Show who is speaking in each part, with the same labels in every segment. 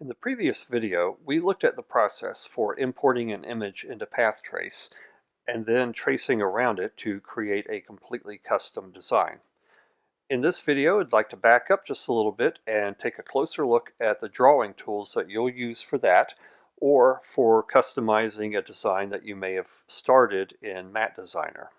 Speaker 1: In the previous video, we looked at the process for importing an image into PathTrace and then tracing around it to create a completely custom design. In this video, I'd like to back up just a little bit and take a closer look at the drawing tools that you'll use for that or for customizing a design that you may have started in Matte Designer.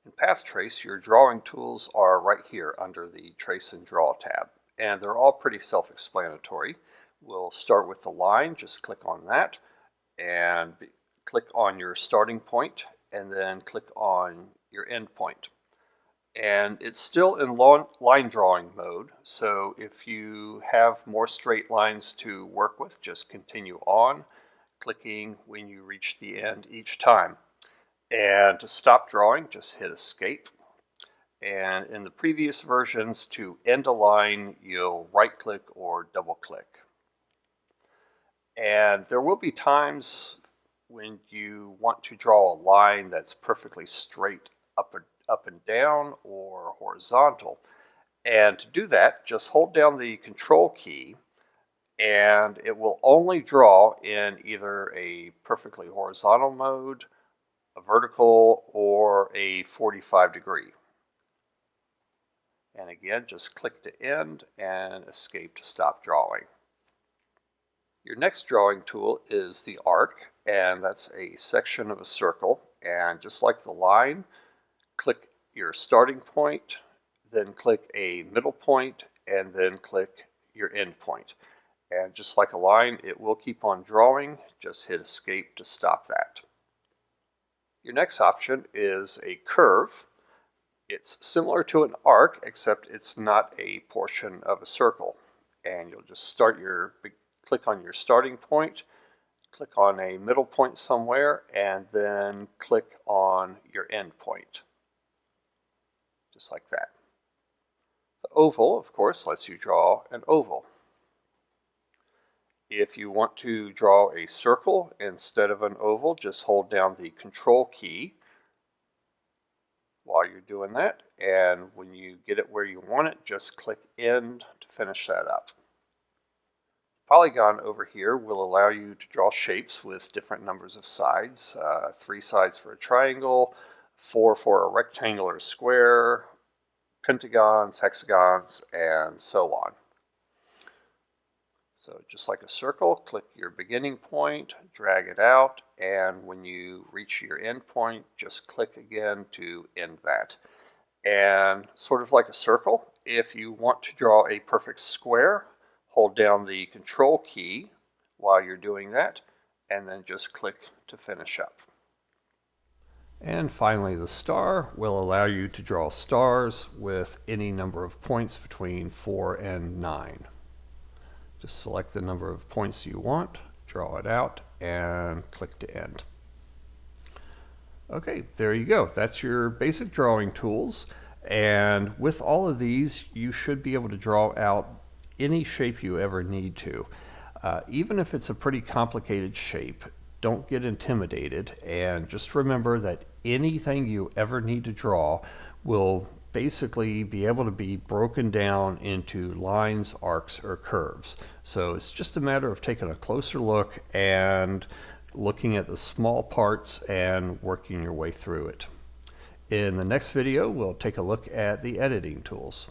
Speaker 1: In PathTrace, your drawing tools are right here under the Trace and Draw tab, and they're all pretty self-explanatory. We'll start with the line, just click on that, and click on your starting point, and then click on your end point. And it's still in line drawing mode, so if you have more straight lines to work with, just continue on, clicking when you reach the end each time. And to stop drawing, just hit Escape. And in the previous versions, to end a line, you'll right-click or double-click. And there will be times when you want to draw a line that's perfectly straight up and down or horizontal. And to do that, just hold down the Control key, and it will only draw in either a perfectly horizontal mode, a vertical, or a 45 degree. And again, just click to end and escape to stop drawing. Your next drawing tool is the arc, and that's a section of a circle. And just like the line, click your starting point, then click a middle point, and then click your end point. And just like a line, it will keep on drawing. Just hit escape to stop that. Your next option is a curve. It's similar to an arc, except it's not a portion of a circle. And you'll just click on your starting point, click on a middle point somewhere, and then click on your end point. Just like that. The oval, of course, lets you draw an oval. If you want to draw a circle instead of an oval, just hold down the Control key while you're doing that, and when you get it where you want it, just click End to finish that up. Polygon over here will allow you to draw shapes with different numbers of sides, 3 sides for a triangle, 4 for a rectangular square, pentagons, hexagons, and so on. So just like a circle, click your beginning point, drag it out, and when you reach your end point, just click again to end that. And sort of like a circle, if you want to draw a perfect square, hold down the Control key while you're doing that, and then just click to finish up. And finally, the star will allow you to draw stars with any number of points between 4 and 9. Just select the number of points you want, draw it out, and click to end. Okay, there you go. That's your basic drawing tools. And with all of these, you should be able to draw out any shape you ever need to. Even if it's a pretty complicated shape, don't get intimidated, and just remember that anything you ever need to draw will basically be able to be broken down into lines, arcs, or curves. So it's just a matter of taking a closer look and looking at the small parts and working your way through it. In the next video, we'll take a look at the editing tools.